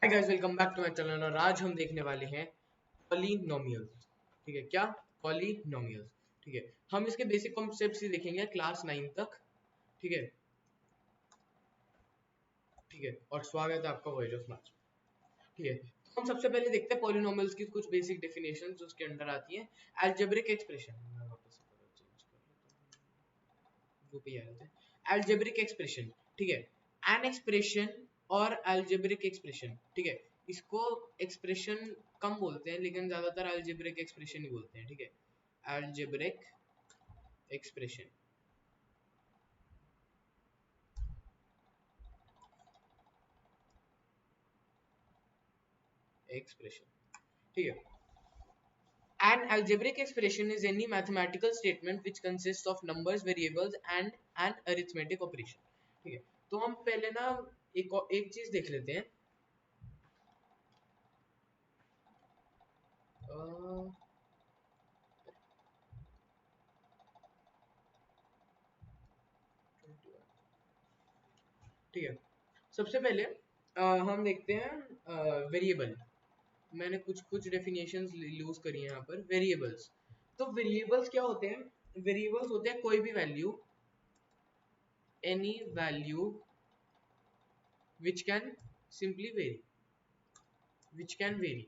Hi guys, welcome back to my channel. और आज हम देखने वाले हैं पॉलिनोमियल्स। ठीक है, क्या पॉलिनोमियल्स। ठीक है, हम इसके बेसिक कॉन्सेप्ट्स ही देखेंगे क्लास 9 तक। ठीक है, ठीक है। और स्वागत है आपका वॉयज ऑफ मैथ्स। ठीक है, तो हम सबसे पहले देखते हैं पॉलिनोमियल्स की कुछ बेसिक डेफिनेशंस जो उसके अंडर आती हैं। अलजेब्रिक एक्सप्रेशन, मैं वापस से कलर चेंज कर लेता हूं, वो पे आ रहे थे। अलजेब्रिक एक्सप्रेशन, ठीक है, एन एक्सप्रेशन और अलजेब्रिक एक्सप्रेशन। ठीक है, इसको एक्सप्रेशन कम बोलते हैं लेकिन ज्यादातर अलजेब्रिक एक्सप्रेशन ही बोलते हैं। ठीक है, अलजेब्रिक एक्सप्रेशन। एक्सप्रेशन, ठीक है। An algebraic expression is any mathematical statement which consists of numbers, variables and an arithmetic operation. ठीक है, तो हम पहले ना एक चीज देख लेते हैं। ठीक है, सबसे पहले हम देखते हैं वेरिएबल। मैंने कुछ कुछ डेफिनेशंस यूज करी है यहाँ पर। वेरिएबल्स, तो वेरिएबल्स क्या होते हैं? वेरिएबल्स होते हैं कोई भी value, any value which can simply vary, which can vary.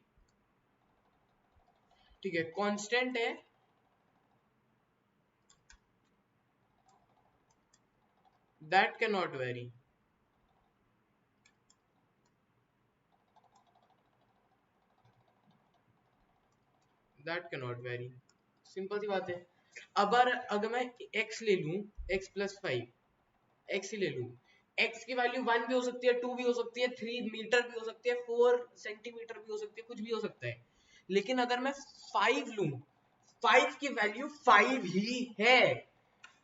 ठीक है, कांस्टेंट है, that can not vary. That can not vary, simple सी बात है। अगर मैं x ले लूं, x प्लस 5, x ही ले लूं, x की वैल्यू 1 भी हो सकती है, 2 भी हो सकती है, 3 मीटर भी हो सकती है, 4 सेंटीमीटर भी हो सकती है, कुछ भी हो सकता है। लेकिन अगर मैं 5 लूं, 5 की वैल्यू 5 ही है।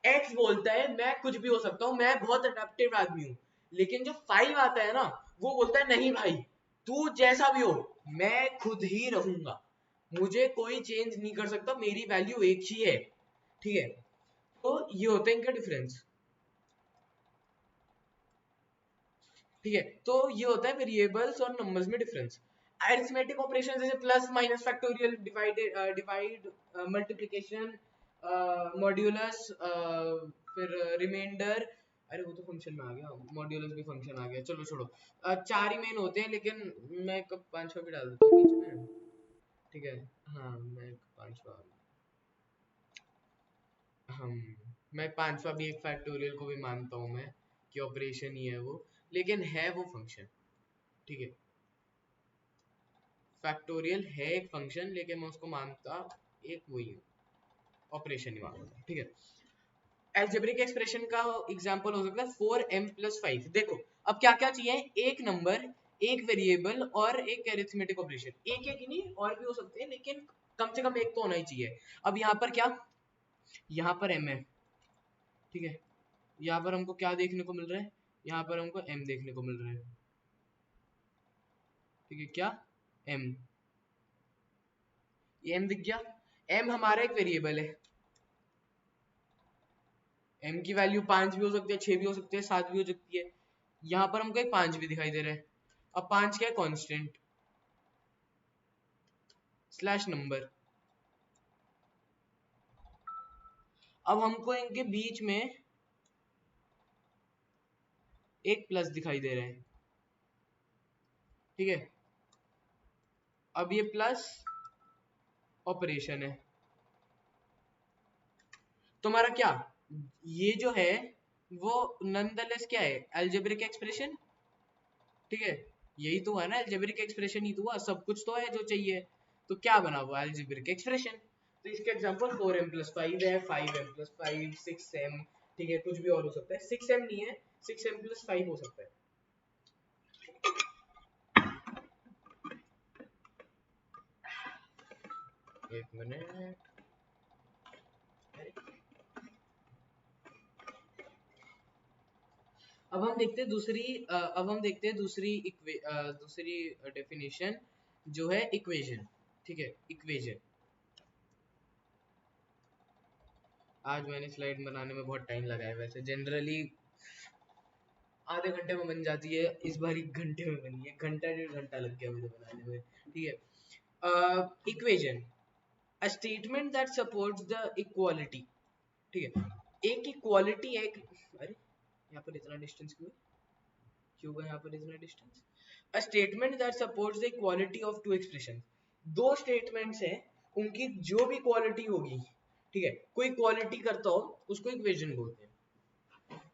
x बोलता है मैं कुछ भी हो सकता हूं, मैं बहुत अडेप्टिव आदमी हूं। लेकिन जो 5 आता है ना, वो बोलता है नहीं भाई, तू जैसा भी हो, मैं खुद ही रहूंगा, मुझे कोई चेंज नहीं कर सकता, मेरी वैल्यू एक ही है। ठीक है, तो ये होते हैं इनके डिफरेंस। ठीक है, तो ये होता है वेरिएबल्स और नंबर्स में डिफरेंस। अरिथमेटिक ऑपरेशन जैसे plus minus factorial divide multiplication modulus, फिर रिमाइंडर। अरे वो तो फंक्शन में आ गया, मॉड्यूलस भी फंक्शन आ गया, चलो छोड़ो। चार ही मेन होते हैं, लेकिन मैं कब पांचवा भी डाल देता हूँ बीच में। ठीक है, हाँ मैं पांचवा, हम मैं पांचवा भी एक फैक्टोरियल को भी मानता हूँ मैं, कि ऑपरेशन ही है वो, लेकिन है वो फंक्शन। ठीक है, फैक्टोरियल है एक फंक्शन, लेकिन मैं उसको मानता एक वही हूँ, ऑपरेशन ही मानता। ठीक है, एल्जेब्रिक एक्सप्रेशन का एग्जांपल हो सकता है 4m प्लस 5। देखो, अब क्या क्या चाहिए? एक नंबर, एक वेरिएबल और एक एरिथमेटिक ऑपरेशन। एक एक ही नहीं, और भी हो सकते हैं, लेकिन कम से कम एक तो होना ही चाहिए। अब यहाँ पर क्या, यहाँ पर m है। ठीक है, यहाँ पर हमको क्या देखने को मिल रहा है? यहाँ पर हमको m देखने को मिल रहा है। ठीक है, क्या m, ये m दिख गया। m हमारा एक वेरिएबल है, m की वैल्यू 5 भी हो सकती है, 6 भी हो सकती है, 7 भी हो सकती है। यहाँ पर हमको एक 5 भी दिखाई दे रहा है। अब 5 क्या है? Constant slash number. अब हमको इनके बीच में एक प्लस दिखाई दे रहा है। ठीक है, अब ये प्लस ऑपरेशन है। तुम्हारा क्या, ये जो है वो नॉनदलेस क्या है? Algebraic expression. ठीक है, यही तो है ना, अलजेब्रिक एक्सप्रेशन ही तो हुआ, सब कुछ तो है जो चाहिए। तो क्या बना हुआ? Algebraic expression. तो इसके एग्जांपल 4m प्लस 5 है, 5m प्लस 5, 6m। ठीक है, कुछ भी और हो सकता है। 6m नहीं है, 6m प्लस 5 हो सकता है। एक मिनट, अब हम देखते हैं दूसरी, अब हम देखते हैं दूसरी डेफिनेशन जो है इक्वेशन। ठीक है, इक्वेशन। आज मैंने स्लाइड बनाने में बहुत टाइम लगाया, वैसे जनरली आधे घंटे में बन जाती है, इस बार 1 घंटे में बनी है, घंटा 1.5 घंटा लग गया मुझे बनाने में। ठीक है, equation, a statement that supports the equality. ठीक है, एक इक्वालिटी है, अरे यहाँ पर इतना डिस्टेंस क्यों गया, यहाँ पर इतना distance. A statement that supports the equality of two expression, दो स्टेटमेंट्स हैं, उनकी जो भी क्वालिटी होगी, ठीक है, कोई क्वालिटी करता हो उसको इक्वेशन बोलते हैं।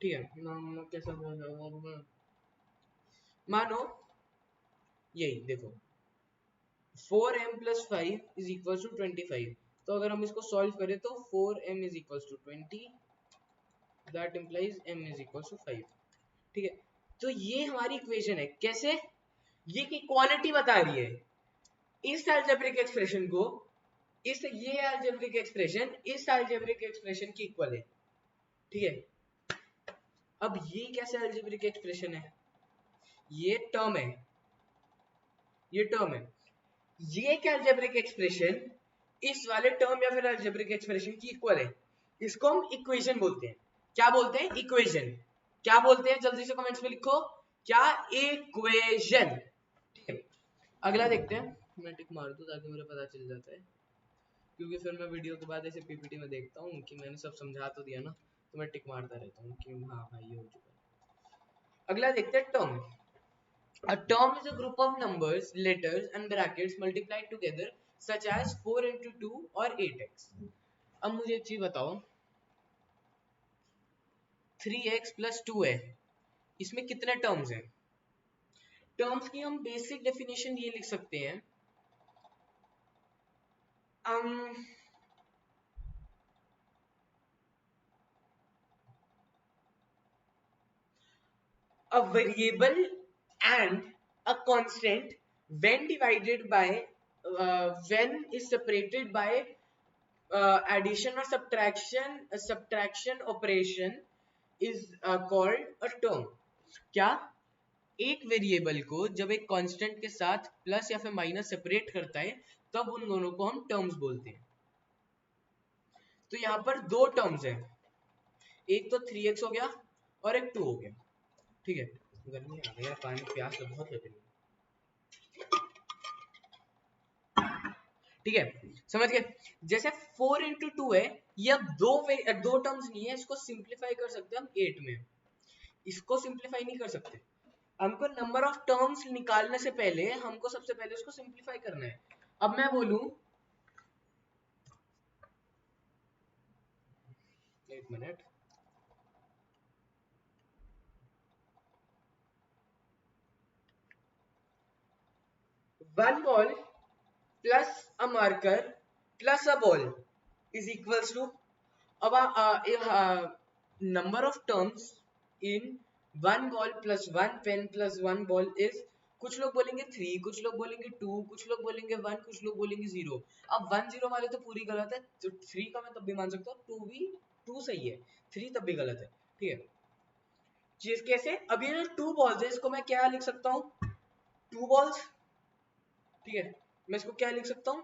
ठीक है, कैसा बोल, मानो यही देखो 4m + 5 इज इक्वल टू 25, तो अगर हम इसको सॉल्व करें तो 4m is equal to 20, that implies m is equal to 5। ठीक है, तो ये हमारी इक्वेशन है। कैसे, ये की क्वालिटी बता रही है, इस अलजेब्रिक एक्सप्रेशन को, इस ये अलजेब्रिक एक्सप्रेशन इस अलजेब्रिक एक्सप्रेशन की इक्वल है। ठीक है, अब ये कैसे अलजेब्रिक एक्सप्रेशन है, ये टर्म है, ये टर्म है, ये एक अलजेब्रिक एक्सप्रेशन इस वाले टर्म या फिर अलजेब्रिक एक्सप्रेशन की इक्वल है, इसको हम इक्वेशन बोलते हैं। क्या बोलते हैं, इक्वेशन। क्या बोलते हैं, जल्दी से कमेंट्स में लिखो, क्या, इक्वेशन। ठीक है, अगला देखते हैं, मैं टिक मार दूं ताकि मुझे पता चल जाता है, क्योंकि फिर मैं वीडियो के बाद ऐसे पीपीटी में देखता हूँ कि मैंने सब समझा तो दिया ना, तो मैं टिक मारता रहता हूँ कि हाँ भाई ये हो चुका है। अगला देखते हैं term. A term is a group of numbers, letters and brackets multiplied together such as 4 into 2 or 8x। अब मुझे एक चीज बताओ, 3x plus 2 है, इसमें कितने टर्म्स हैं। टर्म्स की हम बेसिक डेफिनेशन ये लिख सकते हैं, a variable and a constant when divided by when is separated by addition or subtraction operation is called a term। क्या, एक वेरिएबल को जब एक कांस्टेंट के साथ प्लस या फिर माइनस सेपरेट करता है तब उन दोनों को हम टर्म्स बोलते हैं। तो यहाँ पर दो टर्म्स हैं, एक तो 3x हो गया और एक 2 हो गया। ठीक है, गर्मी आ गई, पानी प्यास तो बहुत लग रही है। ठीक है, समझ गए। जैसे 4 into 2 है, ये अब दो टर्म्स नहीं है, इसको सिंप्लीफाई कर सकते हैं हम 8 में। इसको सिंप्लीफाई नहीं कर सकते, हमको नंबर ऑफ टर्म्स निकालने से पहले हमको सबसे पहले उसको सिंप्लीफाई करना है। अब मैं बोलूं, एक minute, one ball plus a marker plus a ball is equals to, अब number of terms in one ball plus one pen plus one ball is, कुछ लोग बोलेंगे 3, कुछ लोग बोलेंगे 2, कुछ लोग बोलेंगे 1, कुछ लोग बोलेंगे 0। अब 1 0 वाले तो पूरी गलत है, तो 3 का मैं तब भी मान सकता हूँ, 2 भी 2 सही है, 3 तब भी गलत है। ठीक है, चीज कैसे, अब ये जो 2 बॉल्स है इसको मैं क्या लिख सकता हूँ, 2 बॉल्स। ठीक है, मैं इसको क्या लिख सकता हूँ,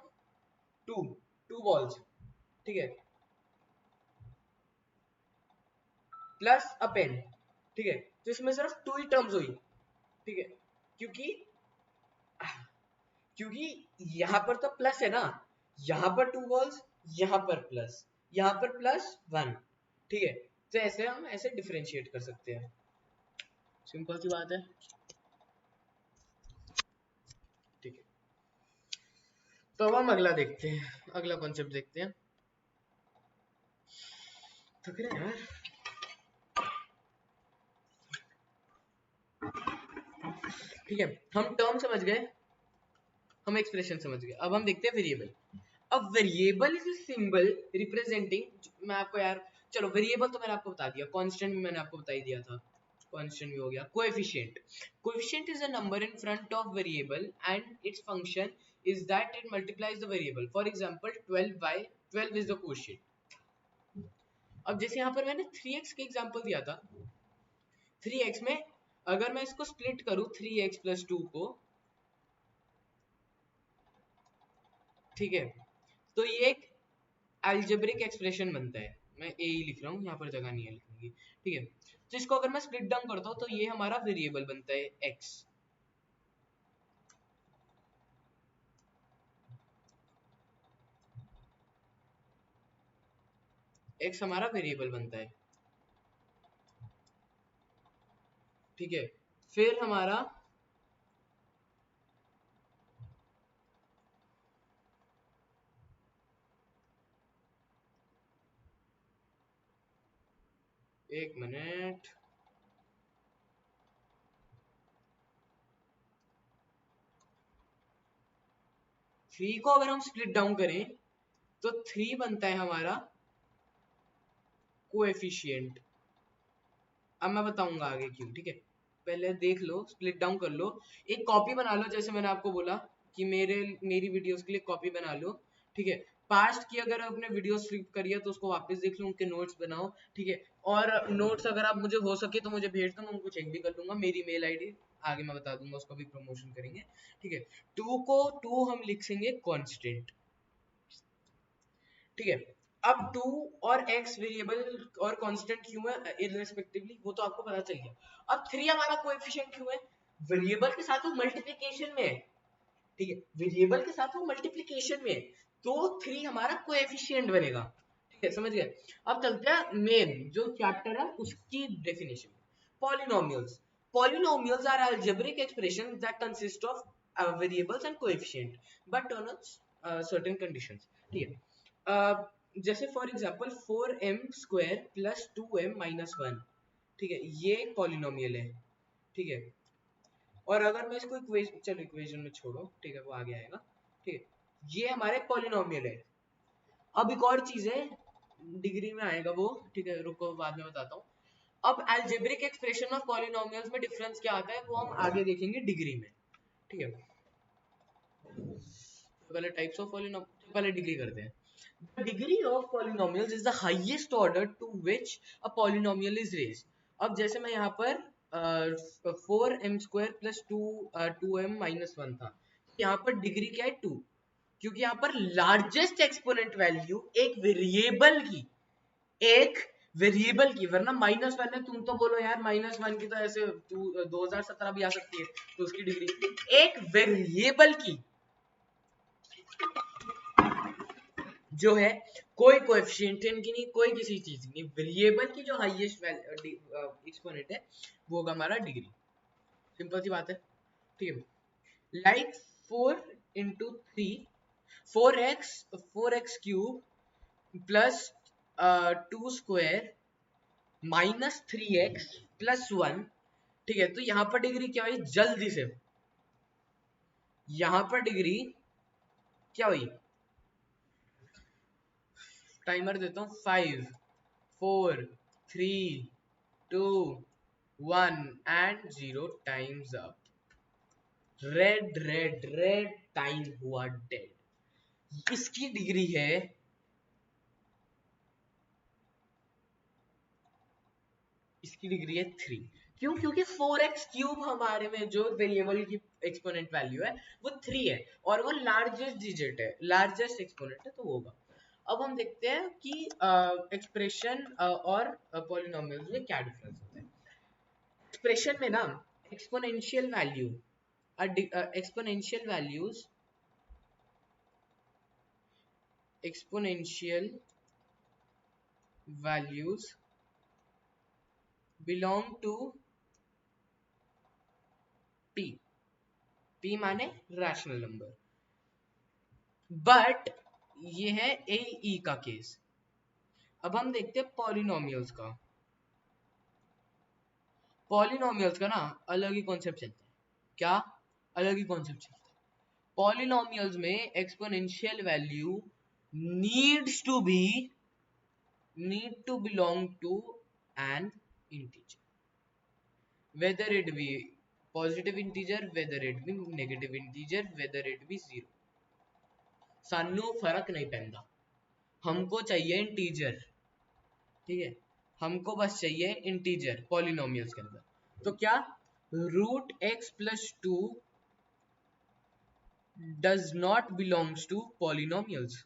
2 2 बॉल्स। ठीक है, प्लस अ पेन। ठीक है, तो इसमें सिर्फ 2 ही टर्म्स हुई। ठीक है, क्योंकि क्योंकि यहां पर तो प्लस है ना, यहां पर 2 बॉल्स, यहां पर प्लस, यहां पर प्लस 1। ठीक है, तो ऐसे हम ऐसे डिफरेंशिएट कर सकते हैं, सिंपल सी बात है। ठीक है, तो अब हम अगला देखते हैं, अगला कॉन्सेप्ट देखते हैं। थक रहे हैं यार। ठीक है, हम टर्म समझ गए, हम एक्सप्रेशन समझ गए, अब हम देखते हैं वेरिएबल। अब variable is a symbol representing, मैं आपको यार, चलो वेरिएबल तो मैंने आपको बता दिया, कांस्टेंट भी मैंने आपको बता ही दिया था, कांस्टेंट भी हो गया। Coefficient, coefficient is a number in front of variable and its function is that it multiplies the variable, for example 12 by 12 is the quotient। अब जैसे यहाँ पर मैंने 3x के एग्जांपल दिया था, 3x में अगर मैं इसको स्प्लिट करूं 3x plus 2 को, ठीक है, तो ये एक अलजेब्रिक एक्सप्रेशन बनता है। मैं ए ही लिख रहा हूँ, यहाँ पर जगह नहीं है लिखने की, ठीक है। तो इसको अगर मैं स्प्लिट डाउन करता हूँ तो ये हमारा वेरिएबल बनता है एक्स, एक्स हमारा वेरिएबल बनता है, ठीक है। फिर हमारा एक मिनट, 3 को अगर हम स्प्लिट डाउन करें तो 3 बनता है हमारा कोएफिशिएंट। अब मैं बताऊंगा आगे क्यों, ठीक है। पहले देख लो, स्प्लिट डाउन कर लो, एक कॉपी बना लो, जैसे मैंने आपको बोला कि मेरी वीडियोस के लिए कॉपी बना लो, ठीक है। पास्ट की अगर आपने वीडियो फ्लिप करी है तो उसको वापस देख लो, उनके नोट्स बनाओ, ठीक है। और नोट्स अगर आप मुझे हो सके तो मुझे भेज दो, मैं उनको चेक भी कर लूंगा, मेरी मेल आईडी आगे मैं बता दूंगा, उसका भी प्रमोशन करेंगे, ठीक है। 2 हम लिखेंगे कांस्टेंट, ठीक है। अब 2 और x वेरिएबल और कांस्टेंट क्यों है इररेस्पेक्टिवली, वो तो आपको पता चल गया। अब 3 हमारा कोएफिशिएंट क्यों है, वेरिएबल के साथ वो मल्टीप्लिकेशन में है, ठीक है, वेरिएबल के साथ वो मल्टीप्लिकेशन में है, तो 3 हमारा कोएफिशिएंट बनेगा, ठीक है, समझ गए। अब चलते हैं मेन जो चैप्टर है उसकी definition, polynomials. Polynomials are algebraic expression that consist of variables and coefficient but on certain conditions, ठीक है। जैसे for example 4m² plus 2m minus 1, ठीक है, ये एक पॉलिनोमियल है, ठीक है। और अगर मैं इसको इक्वेशन, चलो इक्वेशन में छोड़ो, ठीक है, वो आगे आएगा, ठीक है, ये हमारे पॉलिनोमियल है। अब एक और चीज है, डिग्री में आएगा वो, ठीक है, रुको बाद में बताता हूँ। अब अलजेब्रिक एक्सप्रेशन ऑफ पॉलिनोमियल्स में डिफरेंस क्या आता है वो हम आगे देखेंगे डिग्री में, ठीक है। तो पहले टाइप्स ऑफ पॉलिनोमियल, पहले डिग्री करते हैं। The degree of polynomials is the highest order to which a polynomial is raised. अब जैसे मैं यहाँ पर 4m² प्लस 2m माइनस 1 था, यहाँ पर डिग्री क्या है 2, क्योंकि यहाँ पर लार्जेस्ट एक्सपोनेंट वैल्यू एक वेरिएबल की, वरना माइनस 1 है, तुम तो बोलो यार माइनस 1 की तो ऐसे 2017 भी आ सकती है, तो उसकी डिग्री एक वेरिएबल की जो है, कोई कोएफिशिएंट की नहीं, कोई किसी चीज की नहीं, वेरिएबल की जो हाईएस्ट एक्सपोनेंट है वो होगा हमारा डिग्री, सिंपल सी बात है, ठीक है। Like 4 into 3, 4x cube plus 2 square minus 3x plus 1, ठीक है। तो यहाँ पर डिग्री क्या हुई, जल्दी से यहाँ पर डिग्री क्या हुई, टाइमर देता हूँ, 5 4 3 2 1 and 0, times up, red red red, time हुआ डेड। इसकी डिग्री है, इसकी डिग्री है 3। क्यों, क्योंकि 4x क्यूब हमारे में जो वेरिएबल की एक्सपोनेंट वैल्यू है वो 3 है, और वो लार्जेस्ट डिजिट है, लार्जेस्ट एक्सपोनेंट है, तो वो होगा। अब हम देखते हैं कि एक्सप्रेशन और पॉलिनोमियल्स में क्या डिफरेंस होता है। एक्सप्रेशन में ना exponential value, exponential values, exponential values belong to p, p माने रैशनल नंबर, बट ये है ए ई का केस। अब हम देखते हैं पॉलिनोमियल्स का, पॉलिनोमियल्स का ना अलग ही कॉन्सेप्ट चलता है, क्या अलग ही कॉन्सेप्ट चलता है। पॉलिनोमियल्स में exponential value needs to be, need to belong to an integer, whether it be positive integer, whether it be negative integer, whether it be zero, सानू फर्क नहीं पैंदा, हमको चाहिए इंटीजर, ठीक है, हमको बस चाहिए इंटीजर पॉलिनोमियल्स के अंदर। तो क्या, root x plus 2 does not belongs to polynomials,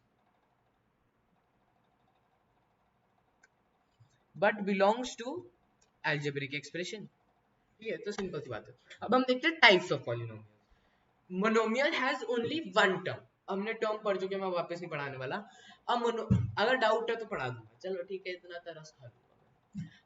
but belongs to algebraic expression. ठीक है, तो सिंपल सी बात है। अब हम देखते हैं types of polynomial. Monomial has only one term. हमने टर्म पढ़ चुके, मैं वापस नहीं पढ़ाने वाला। अब अगर डाउट है तो पढ़ा दूंगा, चलो ठीक है, इतना तरस खा लूंगा।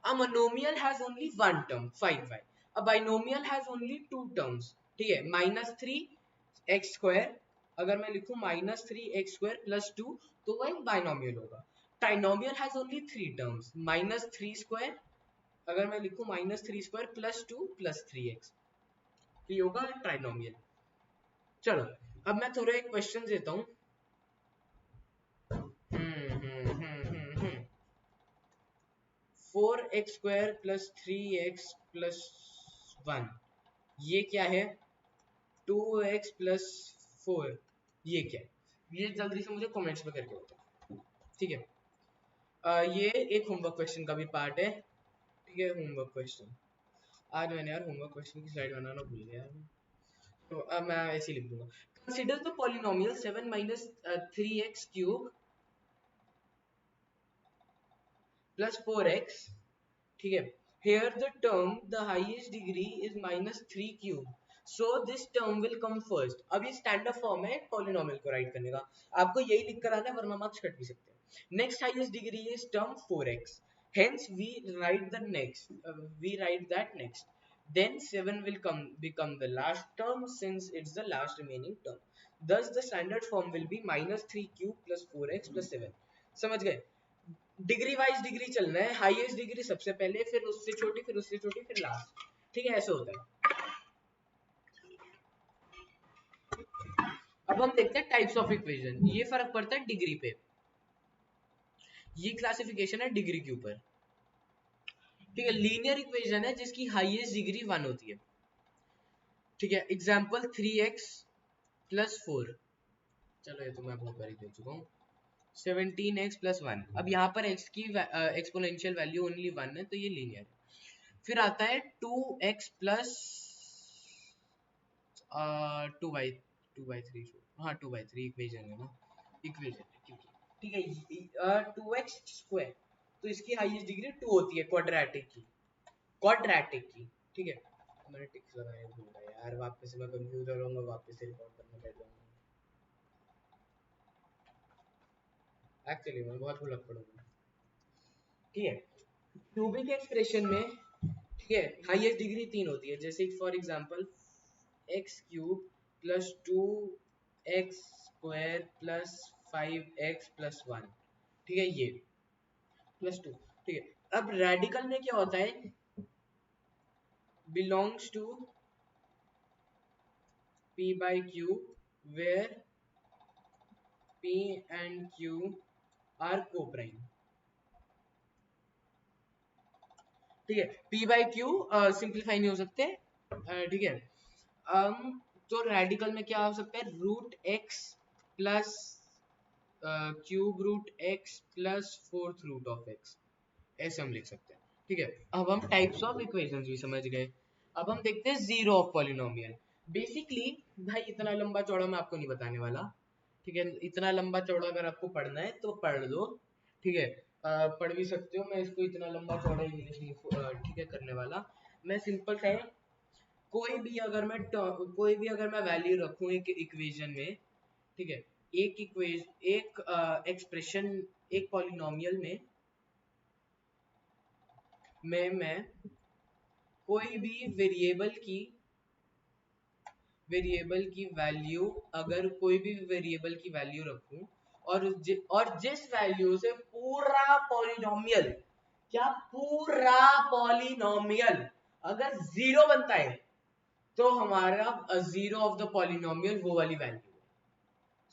A monomial has only one term, fine fine. A binomial has only two terms, ठीक है, -3x²। अगर मैं लिखूं -3x² + 2 तो वह एक बाइनोमियल होगा। Trinomial has only three terms, -3²। अगर मैं लिखूं -3² + 2 + 3x, तो ये होगा ट्राइनोमियल। चलो अब मैं थोड़ा एक क्वेश्चन देता हूं। 4x² + 3x + 1, ये क्या है? 2x + 4, ये क्या है? ये जल्दी से मुझे कमेंट्स में करके बताओ, ठीक है। ये एक होमवर्क क्वेश्चन का भी पार्ट है, ठीक है। होमवर्क क्वेश्चन, आज मैंने यार होमवर्क क्वेश्चन की स्लाइड बनाना भूल गया, तो अब मैं ऐसे ही लिख दूंगा। Consider the polynomial 7 - 3x³ + 4x, ठीक है। Here the term the highest degree is -3 cube, so this term will come first। अब ये स्टैंडर्ड फॉर्म है पॉलिनोमियल को राइट करने का, आपको यही लिख कर आना है, वरना मार्क्स कट भी सकते हैं। Next highest degree is term 4x, hence we write the next, we write that next, then 7 will become the last term since it's the last remaining term, thus the standard form will be -3 cube + 4x + 7। समझ गए? Degree wise degree चलना है, highest degree सबसे पहले, फिर उससे छोटी, फिर उससे छोटी, फिर लास्ट, ठीक है, ऐसे होता है। अब हम देखते हैं टाइप्स ऑफ इक्वेशन। ये फर्क पड़ता है डिग्री पे, ये क्लासिफिकेशन है डिग्री के ऊपर, ठीक है। लीनियर इक्वेशन है जिसकी हाईएस्ट डिग्री 1 होती है, ठीक है। एग्जांपल 3x + 4, चलो ये तो मैं बहुत बारी दे चुका हूँ। 17x + 1, अब यहाँ पर x की एक्सपोनेंशियल वैल्यू ओनली 1 है, तो ये लीनियर है। फिर आता है 2x + 2/3, हाँ 2/3 इक्वेशन है ना, इक्वेशन है, ठीक है। 2x², तो इसकी हाईएस्ट डिग्री 2 होती है, क्वाड्रेटिक की, ठीक है। मैंने टिक्स लगाया भूल गया यार, वापस से मैं कंफ्यूज हो रहा हूँ, वापस से रिकॉर्ड करना बैठ जाऊंगा, एक्चुअली मैं बहुत भुलक पड़ूंगा, ठीक है। क्यूबिक एक्सप्रेशन में, ठीक है, हाईएस्ट डिग्री 3 होती है, जैसे for example x³ + 2x² + 5x + 1, ठीक है, ये +2, ठीक है। अब रेडिकल में क्या होता है? Belongs to p/q where p and q are co-prime, ठीक है। p/q सिंप्लीफाई नहीं हो सकते, ठीक है। तो रेडिकल में क्या हो सकता है? √x प्लस √x + 4th√x, ऐसे हम लिख सकते हैं, ठीक है। अब हम टाइप्स ऑफ इक्वेशंस भी समझ गए। अब हम देखते हैं जीरो ऑफ पॉलिनोमियल। बेसिकली भाई इतना लंबा चौड़ा मैं आपको नहीं बताने वाला, ठीक है। इतना लंबा चौड़ा अगर आपको पढ़ना है तो पढ़ लो, ठीक है। पढ़ भी सकते हो, मैं इसको इतना लंबा चौड़ा इंग्लिश नहीं ठीक है करने वाला। मैं सिंपल है, कोई भी अगर मैं वैल्यू रखूं एक इक्वेशन में, ठीक है, एक एक्सप्रेशन, एक पॉलिनोमियल में मैं कोई भी वेरिएबल की वैल्यू, अगर कोई भी वेरिएबल की वैल्यू रखूं और जिस वैल्यू से पूरा पॉलिनोमियल, क्या पूरा पॉलिनोमियल अगर जीरो बनता है, तो हमारा जीरो ऑफ द पॉलिनोमियल वो वाली वैल्यू है।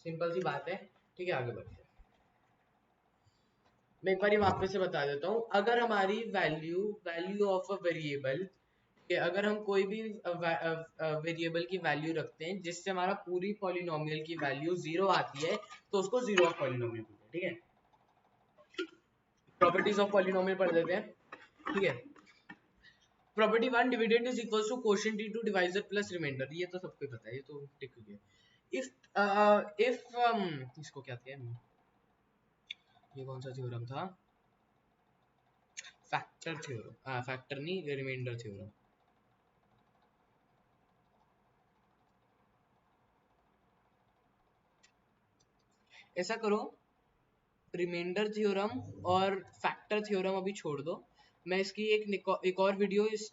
सिंपल सी बात है, ठीक है। आगे बढ़ते हैं, मैं एक बार वापस से बता देता हूँ। अगर हमारी वैल्यू ऑफ अ वेरिएबल, अगर हम कोई भी वेरिएबल की वैल्यू रखते हैं जिससे हमारा पूरी पॉलिनोमियल की वैल्यू जीरो आती है, तो उसको जीरो ऑफ पॉलिनोमियल बोलते हैं, ठीक है। प्रॉपर्टीज ऑफ पॉलिनोमियल पढ़ देते हैं, ठीक है। Property 1, dividend is equals to quotient into divisor plus remainder, ये तो सबको पता है, ये तो टिक गया। इफ इसको क्या कहते हैं, ये कौन सा थ्योरम था? फैक्टर थ्योरम, फैक्टर नहीं, रिमाइंडर थ्योरम। ऐसा करो, रिमाइंडर थ्योरम और फैक्टर थ्योरम अभी छोड़ दो, मैं इसकी एक और वीडियो इस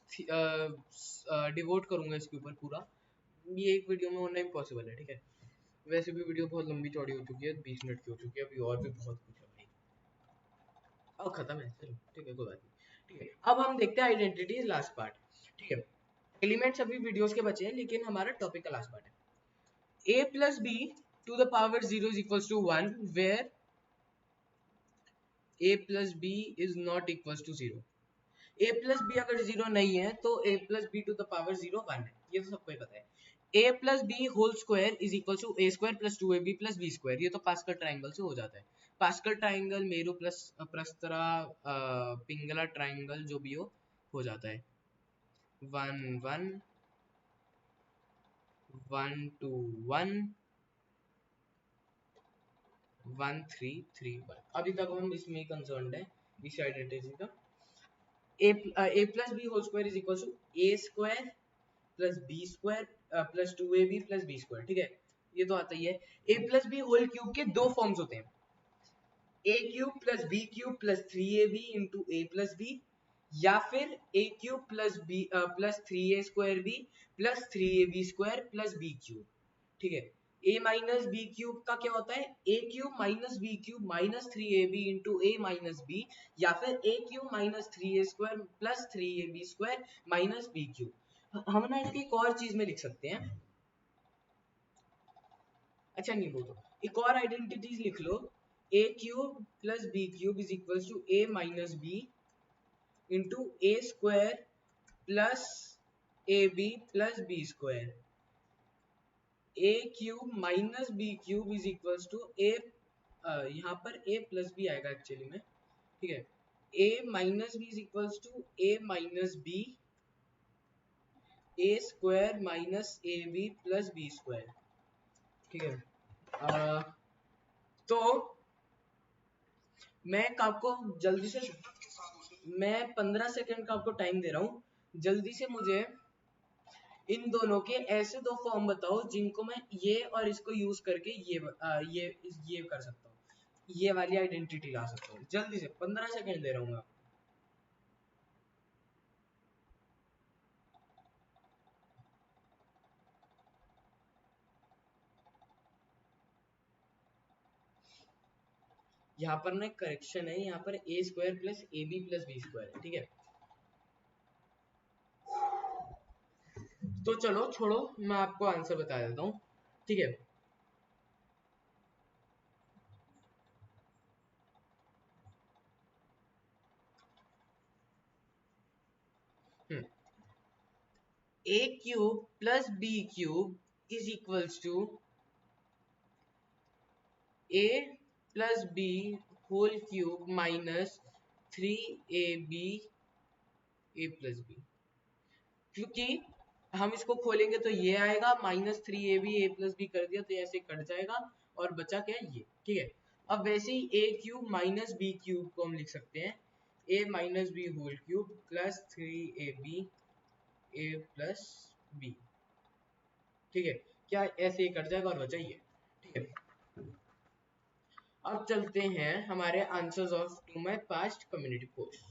डिवोट करूंगा इसके ऊपर पूरा। ये एक वीडियो में होना इम्पॉसिबल है, ठीक है। वैसे भी वीडियो बहुत लंबी चौड़ी हो चुकी है, 20 मिनट की हो चुकी है, अभी और भी बहुत कुछ है भाई। अब खत्म है, चलो ठीक है, कोई बात नहीं। ठीक है, अब हम देखते हैं आइडेंटिटी लास्ट पार्ट। ठीक है, एलिमेंट्स अभी वीडियोस के बचे हैं, लेकिन हमारा टॉपिक का लास्ट पार्ट है। a plus b to the power 0 is equals to 1 where a plus b is not equals to 0। a plus b अगर 0 नहीं है तो a plus b to the power 0 1 है, ये तो सबको ही पता है। a plus b whole square is equal to a square plus 2ab plus b square, ये तो पास्कल ट्राइंगल से हो जाता है। Pascal triangle, Meru plus Prastara, Pingala triangle, जो भी हो जाता है। 1 1 1 2 1 1 3 3 1। अभी तक हम इसमें कंसर्न है, इस आइडेंटिटी का। a plus b whole square is equal to a square plus b square plus 2ab plus b square, ठीक है, ये तो आता ही है। a plus b whole cube के दो फॉर्म्स होते हैं, a cube plus b cube plus 3ab into a plus b, या फिर a cube plus b plus 3a square b plus 3ab square plus b cube, ठीक है। a minus b cube का क्या होता है, a cube minus b cube minus 3ab into a minus b, या फिर a cube minus 3a square plus 3ab square minus b cube. हम ना इसकी एक और चीज में लिख सकते हैं, अच्छा नहीं, वो तो एक और आइडेंटिटीज लिख लो। a cube plus b cube is equal to a minus b into a square plus ab plus b square. a cube minus b cube is equals to a, यहाँ पर a प्लस बी आएगा actually में, ठीक है। a minus b is equals to a minus b a square minus a b plus b square, ठीक है। तो मैं आपको जल्दी से, मैं 15 सेकंड का आपको टाइम दे रहा हूँ, जल्दी से मुझे इन दोनों के ऐसे दो फॉर्म बताओ जिनको मैं ये और इसको यूज करके ये कर सकता हूँ, ये वाली आइडेंटिटी ला सकता हूँ। जल्दी से 15 सेकंड दे रहा हूँ मैं। यहाँ पर ना करेक्शन है, यहाँ पर a square plus a b plus b square है, ठीक है। तो चलो छोड़ो, मैं आपको आंसर बता देता हूँ, ठीक है। A cube plus b cube is equals to a plus b whole cube minus 3ab a plus b, क्योंकि हम इसको खोलेंगे तो ये आएगा, minus 3ab a plus B कर दिया तो ऐसे कट जाएगा, और बचा क्या है ये, ठीक है। अब वैसे ही a cube minus b cube को हम लिख सकते हैं a minus b whole cube plus 3ab a plus b, ठीक है। क्या ऐसे ही कट जाएगा और बचा ये, ठीक है। अब चलते हैं हमारे answers of to my past community post,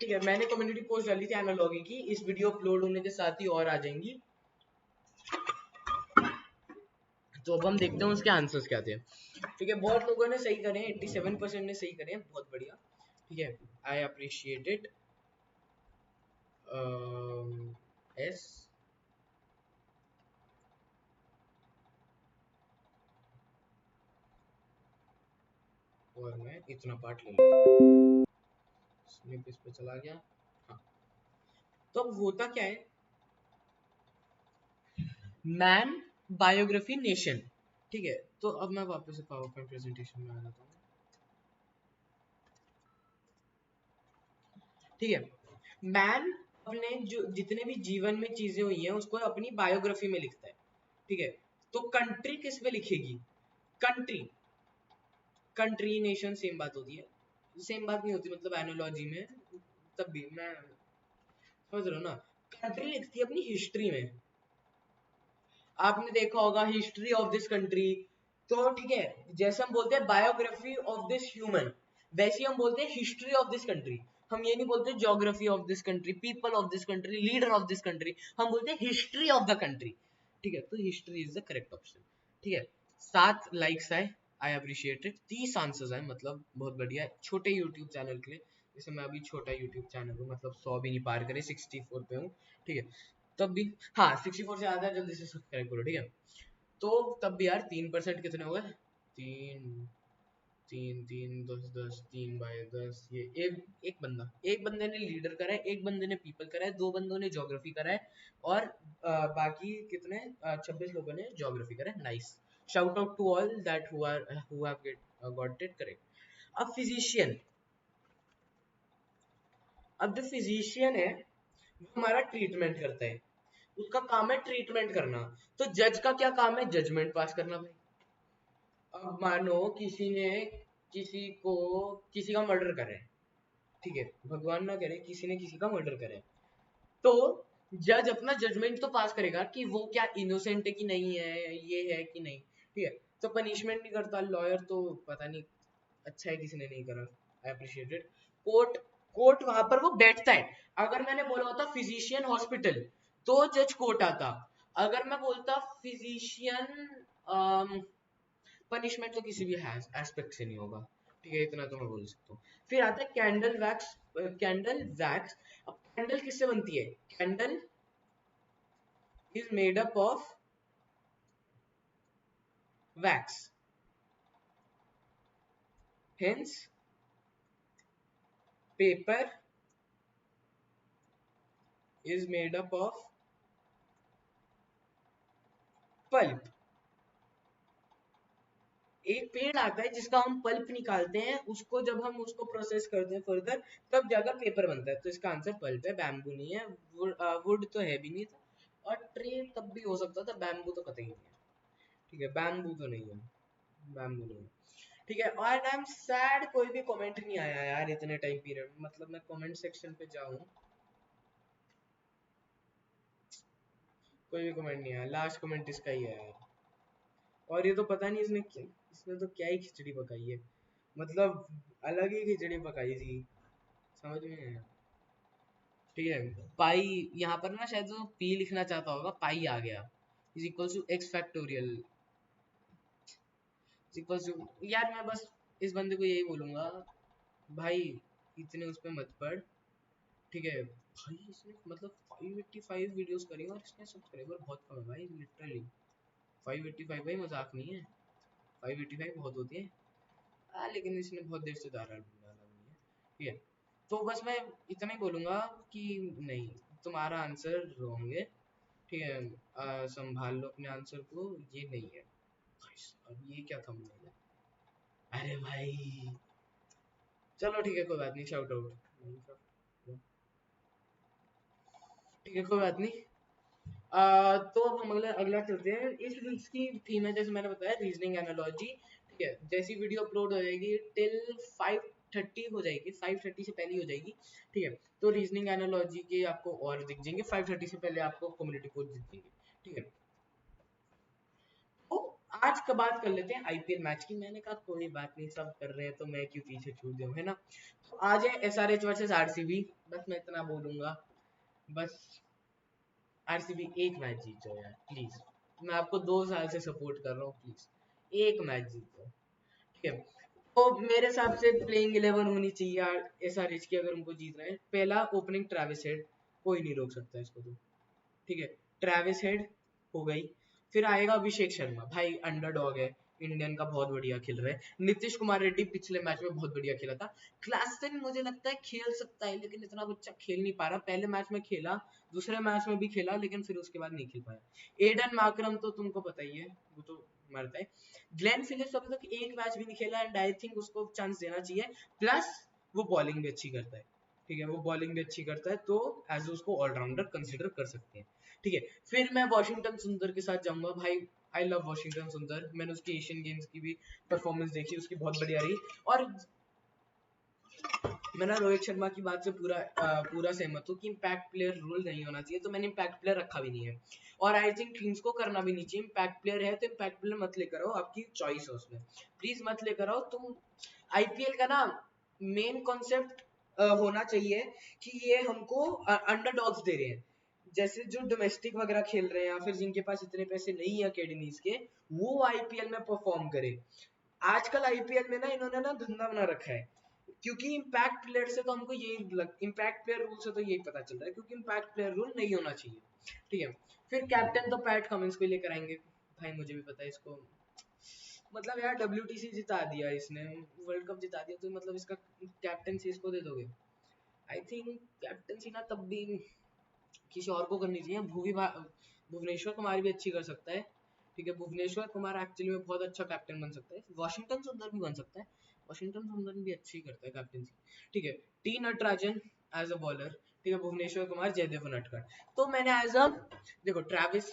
ठीक है। मैंने कम्युनिटी पोस्ट डाली थी एनालॉगी की, इस वीडियो अपलोड होने के साथ ही और आ जाएंगी। तो अब हम देखते हैं उसके आंसर्स क्या थे, ठीक है। बहुत लोगों ने सही करे, 87% ने सही करे, बहुत बढ़िया, ठीक है। I appreciate it. एस और मैं इतना पार्ट ले लेता, स्लिप इस पे चला गया। हाँ, तो अब होता क्या है, मैन बायोग्राफी नेशन, ठीक है। तो अब मैं वापस से पावर पॉइंट प्रेजेंटेशन में आ जाता हूँ, ठीक है। मैन अपने जो जितने भी जीवन में चीजें हुई हैं उसको अपनी बायोग्राफी में लिखता है, ठीक है। तो कंट्री किस में लिखेगी, कंट्री, कंट्री नेशन सेम बात होती है, सेम बात नहीं होती मतलब एनालॉजी में, तब भी मैं समझ रहा हूँ ना। कंट्री लिखती है अपनी हिस्ट्री में, आपने देखा होगा हिस्ट्री ऑफ दिस कंट्री, तो ठीक है, जैसे हम बोलते हैं बायोग्राफी ऑफ दिस ह्यूमन, वैसे ही हम बोलते हैं हिस्ट्री ऑफ दिस कंट्री। हम ये नहीं बोलते geography of this country, people of this country, leader of this country, हम बोलते हैं हिस्ट्री ऑफ द कंट्री। ठीक है, तो history is the correct option. ठीक है, 7 लाइक्स आए, आई अप्रिशिएट इट। 30 आंसर्स आए, मतलब बहुत बढ़िया है छोटे यूट्यूब चैनल के लिए। जैसे मैं अभी छोटा यूट्यूब चैनल हूँ, मतलब 100 भी नहीं पार करे, 64 पे हूँ। ठीक है, तब भी हाँ 64 से ज्यादा, जल्दी से सब्सक्राइब करो। ठीक है, तो तब भी यार 3% कितने हो गए, तीन तीन तीन 10 10, 3/10, ये एक बंदे ने लीडर करा है, एक बंदे ने पीपल करा है, 2 बंदों ने ज्योग्राफी करा है, और बाकी कितने 26 लोगों ने ज्योग्राफी करा है। Nice, shout out to all that who have got it correct. अब फिजिशियन, अब जो फिजिशियन है वो हमारा ट्रीटमेंट करता है, उसका काम है ट्रीटमेंट करना। तो जज का क्या काम है, जजमेंट पास करना भाई। अब मानो किसी ने किसी को किसी का मर्डर करे, ठीक है, भगवान ना करे किसी ने किसी का मर्डर करे, तो जज अपना जजमेंट तो पास करेगा कि वो क्या इनोसेंट है कि नहीं है, ये है कि नहीं। ठीक है, तो पनिशमेंट नहीं करता लॉयर, तो पता नहीं अच्छा है किसी ने नहीं करा, आई अप्रिशिएटेड। कोर्ट, कोर्ट वहां पर वो बैठता है। अगर मैंने बोला होता फिजिशियन हॉस्पिटल, तो जज कोर्ट आता। अगर मैं बोलता फिजिशियन पनिशमेंट, तो किसी भी एस्पेक्ट से नहीं होगा। ठीक है, इतना तो मैं बोल सकता हूँ। फिर आता है कैंडल वैक्स, कैंडल वैक्स। अब कैंडल किससे बनती है, candle is made up of wax, hence paper is made up of pulp. एक पेड़ आता है जिसका हम पल्प निकालते हैं, उसको जब हम उसको प्रोसेस करते हैं फर्दर, तब जाकर पेपर बनता है। तो इसका आंसर पल्प है, बैम्बू नहीं है। वुड तो है भी नहीं था, और ट्री तब भी हो सकता था, बैम्बू तो कतई नहीं है। ठीक है, बैम्बू तो नहीं है, बैम्बू नहीं है। ठीक है, और आई एम सैड कोई भी कमेंट नहीं आया यार इतने टाइम पीरियड में, मतलब मैं कमेंट सेक्शन पे जाऊं, कोई भी कमेंट नहीं आया। लास्ट कमेंट इसका ही है यार, और ये तो पता नहीं इसने तो क्या ही खिचड़ी पकाई है, मतलब अलग ही खिचड़ी पकाई थी, समझ में नहीं आया। ठीक है, पाई, यहाँ पर ना शायद वो पी लिखना चाहता होगा, पाई आ गया, is equal to x factorial, is equal to, यार मैं बस इस बंदे को यही बोलूंगा, भाई इतने उस पे मत पढ़। ठीक है भाई, इसने मतलब 585 वीडियोस करी और इसने सब्सक्राइबर बहुत कम है भाई, लिटरली 585 भाई मजाक नहीं है, 585 बहुत होती है। लेकिन इसने बहुत देर से डाला डाला नहीं है। ठीक है, तो बस मैं इतना ही बोलूंगा कि नहीं, तुम्हारा आंसर रॉन्ग है। ठीक है, संभाल लो अपने आंसर को, ये नहीं है। अब ये क्या थंबनेल है, अरे भाई चलो ठीक है, कोई बात नहीं, शाउट आउट। ठीक है, कोई बात नहीं। तो अब हम अगला अगला चलते हैं। इस वीक की थीम है, जैसे मैंने बताया, रीजनिंग एनालॉजी। ठीक है, जैसी वीडियो अपलोड हो जाएगी टिल 5:30 हो जाएगी, 5:30 से पहले हो जाएगी। ठीक है, तो रीजनिंग एनालॉजी के आपको और दिख जाएंगे, 5:30 से पहले आपको कम्युनिटी पोस्ट दिख जाएंगे। ठीक है, तो आज का बात कर लेते हैं आईपीएल मैच की। मैंने कहा कोई बात नहीं, सब कर रहे हैं तो मैं क्यों पीछे छूट जाऊं, है ना। तो आज है एसआरएच वर्सेस आरसीबी, बस मैं इतना बोलूंगा, बस आरसीबी एक मैच जीत जाओ यार प्लीज, मैं आपको 2 साल से सपोर्ट कर रहा हूँ, प्लीज एक मैच जीत जाओ। ठीक है, तो मेरे हिसाब से प्लेइंग 11 होनी चाहिए यार एसआरएच की, अगर उनको जीतना है। पहला ओपनिंग ट्रेविस हेड, कोई नहीं रोक सकता इसको तो। ठीक है, ट्रेविस हेड हो गई। फिर आएगा अभिषेक शर्मा, भाई अंडरडॉग है, इंडियन का बहुत बढ़िया खेल रहा है। नीतीश कुमार रेड्डी पिछले मैच में बहुत बढ़िया खेला था। क्लासन मुझे लगता है खेल सकता है, लेकिन इतना बच्चा खेल नहीं पा रहा। पहले मैच में खेला, दूसरे मैच में भी खेला, लेकिन फिर उसके बाद नहीं खेल पाया। एडन मार्करम तो तुमको पता ही है, वो तो मरता है। ग्लेन फिलिप्स अभी तक एक मैच भी नहीं खेला, एंड आई थिंक उसको चांस देना चाहिए। प्लस वो बॉलिंग भी अच्छी करता है। ठीक है, वो बॉलिंग भी अच्छी करता है, तो एज उसको ऑलराउंडर कंसिडर कर सकते हैं। ठीक है, फिर मैं वॉशिंगटन सुंदर के साथ जाऊंगा भाई। आई लव वॉशिंगटन सुंदर, मैंने उसकी एशियन गेम्स की भी परफॉर्मेंस देखी, उसकी बहुत बढ़िया रही। और मैं ना रोहित शर्मा की बात से पूरा सहमत हूँ कि इम्पैक्ट प्लेयर रूल नहीं होना चाहिए, तो मैंने इम्पैक्ट प्लेयर रखा भी नहीं है। और आई थिंक टीम्स को करना भी नहीं चाहिए। इम्पैक्ट प्लेयर है तो इम्पैक्ट प्लेयर मत लेकर आओ, आपकी चॉइस है उसमें, प्लीज मत लेकर आओ तुम। आईपीएल का ना मेन कॉन्सेप्ट होना चाहिए कि ये हमको अंडरडॉग्स दे रहे हैं, जैसे जो डोमेस्टिक वगैरह खेल रहे हैं या फिर जिनके पास इतने पैसे नहीं है अकेडमीज के, वो आईपीएल में परफॉर्म करे। आजकल आईपीएल में ना इन्होंने ना धंधा बना रखा है, क्योंकि इम्पैक्ट प्लेयर से तो हमको यही इम्पैक्ट प्लेयर रूल से तो यही पता चल रहा है, क्योंकि इम्पैक्ट प्लेयर रूल नहीं होना चाहिए। ठीक है, फिर कैप्टन तो पैट कमिंस को लेकर आएंगे। भाई मुझे भी पता है इसको, मतलब यार WTC जिता दिया इसने, वर्ल्ड कप जिता दिया, तो मतलब इसका कैप्टनसी इसको दे दोगे? आई थिंक कैप्टनसी ना तब भी किसी और को करनी चाहिए। भुवनेश्वर कुमार भी अच्छी कर सकता है। ठीक है, भुवनेश्वर कुमार एक्चुअली में बहुत अच्छा कैप्टन बन सकता है। वॉशिंगटन सुंदर भी बन सकता है, वॉशिंगटन सुंदर भी अच्छी करता है कैप्टनसी। ठीक है, T Natarajan as a bowler, ठीक है, भुवनेश्वर कुमार, जयदेव उनटकट। तो मैंने एज अ, देखो, Travis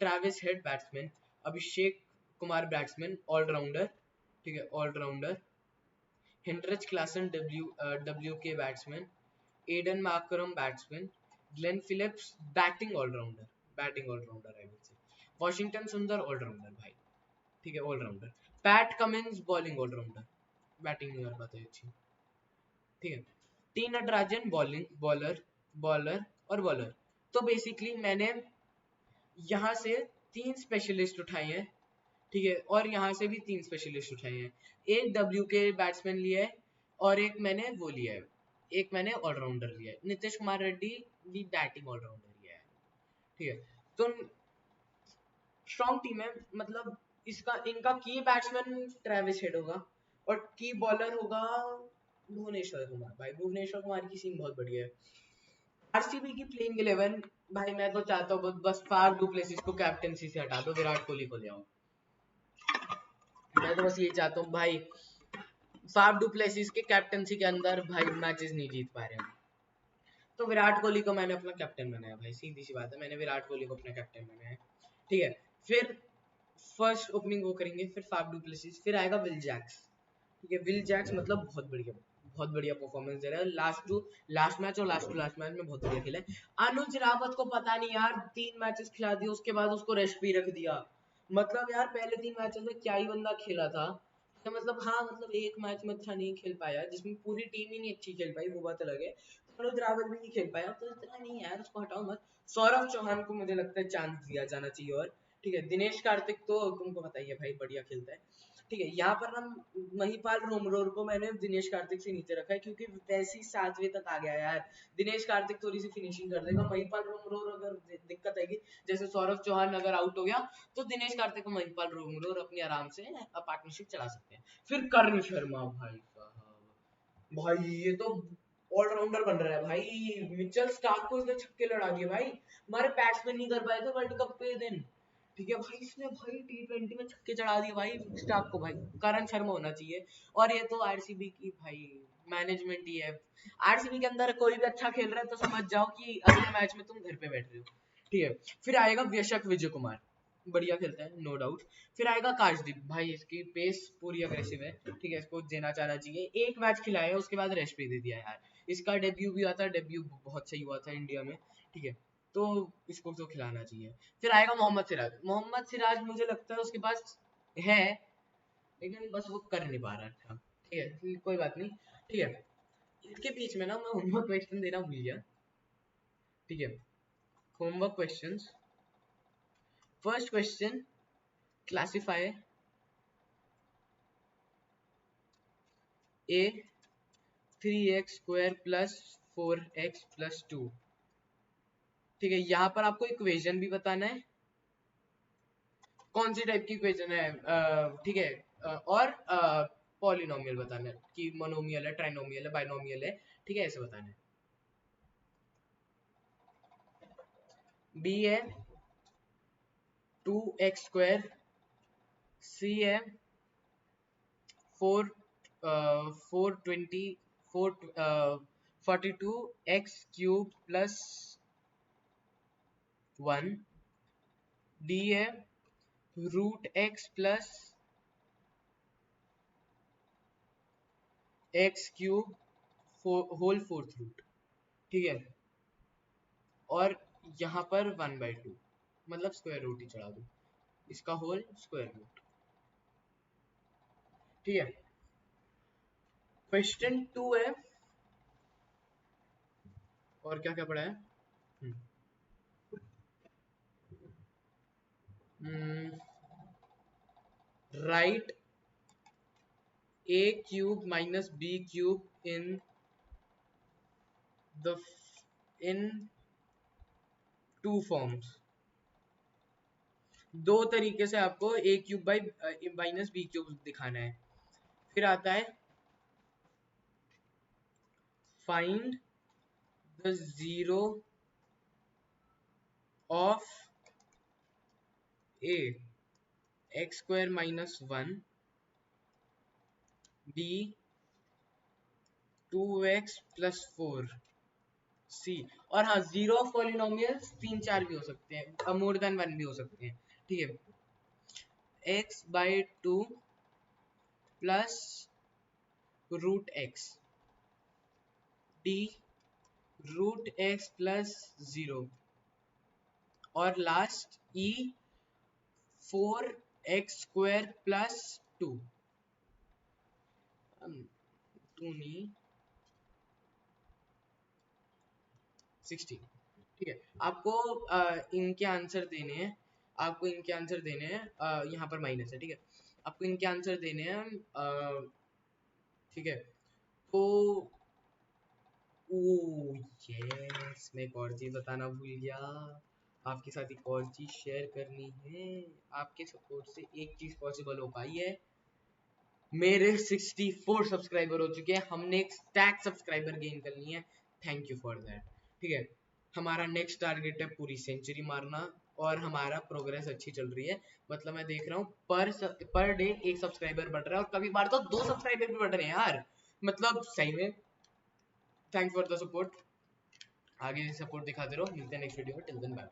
Travis Head batsman, Abhishek Kumar batsman allrounder, ठीक है allrounder, Heinrich Klaasen W K batsman, Aiden Markram batsman, Glenn Phillips batting allrounder, batting allrounder I will say, Washington Sundar allrounder भाई, ठीक है allrounder, Pat Cummins bowling allrounder, batting नहीं कर पाते अच्छी। ठीक है, T Natarajan bowling, bowler, bowler और बॉलर। तो बेसिकली मैंने यहाँ से 3 स्पेशलिस्ट उठाए हैं, ठीक है, और यहाँ से भी 3 स्पेशलिस्ट उठाए हैं। एक डब्ल्यू के बैट्समैन लिया है, और एक मैंने वो लिया है, एक मैंने ऑलराउंडर लिया है, नीतीश कुमार रेड्डी भी बैटिंग ऑलराउंडर लिया है। ठीक है, तो स्ट्रॉन्ग टीम है, मतलब इसका इनका की बैट्समैन ट्रेविस हेड होगा, और की बॉलर होगा भुवनेश्वर कुमार। भाई भुवनेश्वर कुमार की सीन बहुत बढ़िया है। आरसीबी की प्लेइंग 11, भाई मैं तो चाहता हूँ बस फार डुप्लेसिस को कैप्टनसी से हटा दो, विराट कोहली को ले आओ। मैं तो बस यही चाहता हूँ भाई, फाफ डुप्लेसिस के कैप्टनसी के अंदर भाई मैचेस नहीं जीत पा रहे हैं, तो विराट कोहली को मैंने अपना कैप्टन बनाया भाई, सीधी सी बात है, मैंने विराट कोहली को अपना कैप्टन बनाया। ठीक है, फिर फर्स्ट ओपनिंग वो करेंगे, फिर फाफ डुप्लेसिस, फिर आएगा विल जैक्स। ठीक है, विल जैक्स मतलब बहुत बढ़िया परफॉर्मेंस दे रहा है, लास्ट मैच और लास्ट मैच में बहुत बढ़िया खेला है। अनुज रावत को पता नहीं यार, 3 मैचेस खिला दिए, उसके बाद उसको रेस्ट भी रख दिया। मतलब यार पहले 3 मैचेस में क्या ही बंदा खेला था, तो मतलब हाँ, मतलब एक मैच में अच्छा नहीं खेल पाया, जिसमें पूरी टीम ही नहीं अच्छी खेल पाई, वो बात अलग है। तो अनुज रावत भी नहीं खेल पाया, तो इतना नहीं यार, उसको हटाओ मत। सौरभ चौहान को मुझे लगता है चांस दिया जाना चाहिए। और ठीक है, दिनेश कार्तिक तो तुमको बताइए भाई बढ़िया खेलता है। ठीक है, यहाँ पर ना महिपाल रोमरोर को मैंने दिनेश कार्तिक से नीचे रखा है, क्योंकि वैसे ही 7वें तक आ गया यार। दिनेश कार्तिक थोड़ी सी फिनिशिंग कर देगा, महिपाल रोमरोर अगर दिक्कत आएगी, जैसे सौरभ चौहान अगर आउट हो गया, तो दिनेश कार्तिक और महिपाल रोमरोर अपनी आराम से पार्टनरशिप चला सकते हैं। फिर कर्ण शर्मा, भाई साहब, भाई ये तो ऑलराउंडर बन रहा है भाई, मिचेल स्टार्क को इसने छक्के लड़ा दिए भाई, हमारे बैट्समैन नहीं कर पाए थे वर्ल्ड कप के दिन। ठीक है भाई, इसने भाई T20 में छक्के चढ़ा दिए भाई स्टार्क को, भाई करण शर्मा होना चाहिए। और ये तो आरसीबी की भाई मैनेजमेंट ही है, आरसीबी के अंदर कोई भी अच्छा खेल रहा है तो समझ जाओ कि अगले मैच में तुम घर पे बैठ रहे हो। ठीक है, फिर आएगा व्यशक विजय कुमार, बढ़िया खेलता है नो डाउट। फिर आएगा काशदीप, भाई इसकी पेस पूरी अग्रेसिव है, ठीक है, इसको देना चाहना चाहिए। एक मैच खिलाया है, उसके बाद रेस्ट भी दे दिया यार, इसका डेब्यू भी हुआ था, डेब्यू बहुत सही हुआ था इंडिया में। ठीक है, तो इसको तो खिलाना चाहिए। फिर आएगा मोहम्मद सिराज, मोहम्मद सिराज मुझे लगता है उसके पास है, लेकिन बस वो कर नहीं पा रहा अच्छा। ठीक है, कोई बात नहीं। ठीक है, इसके बीच में ना मैं होमवर्क क्वेश्चन देना भूल गया। ठीक है, homework questions, first question, classify a 3x² plus 4x plus 2। ठीक है, यहाँ पर आपको इक्वेशन भी बताना है, कौन सी टाइप की इक्वेशन है, ठीक है, और पॉलिनोमियल बताना है कि मोनोमियल है, ट्राइनोमियल है, बाइनोमियल है, ठीक है, ऐसे बताना है। बी है 2x², सी है 42x³ प्लस 1, डी है √x plus x³ whole fourth root, ठीक है, और यहाँ पर 1/2, मतलब स्क्वायर रूट ही चढ़ा दो, इसका होल स्क्वायर रूट, ठीक है। क्वेश्चन 2 है, और क्या क्या पढ़ा है, right a cube minus b cube the in two forms। दो तरीके से आपको a cube by minus b cube दिखाना है। फिर आता है find the zero of a x square minus 1 b 2x plus 4 c। और हाँ, जीरो ऑफ पॉलिनोमियल्स 3-4 भी हो सकते हैं, मोर देन 1 भी हो सकते हैं, ठीक है। x/2 plus root x d root x प्लस 0 और last e 4x square plus 2 नहीं 16, ठीक है। आपको इनके आंसर देने हैं, आपको इनके आंसर देने हैं, यहाँ पर माइनस है, ठीक है, आपको इनके आंसर देने हैं, ठीक है। तो ओ यस, मैं एक और चीज बताना भूल गया, आपके साथ एक और चीज शेयर करनी है। आपके सपोर्ट से एक चीज पॉसिबल हो पाई है, मेरे 64 सब्सक्राइबर हो चुके हैं, हमने एक स्टैक सब्सक्राइबर गेन करनी है, थैंक यू फॉर दैट, ठीक है। हमारा नेक्स्ट टारगेट है पूरी सेंचुरी मारना, और हमारा प्रोग्रेस अच्छी चल रही है, मतलब मैं देख रहा हूँ पर डे एक सब्सक्राइबर बढ़ रहा है, और कभी बार तो 2 सब्सक्राइबर भी बढ़ रहे हैं यार, मतलब सही में थैंक्स फॉर द सपोर्ट, आगे सपोर्ट दिखाते रहो, मिलते हैं नेक्स्ट वीडियो में, टिल देन बाय।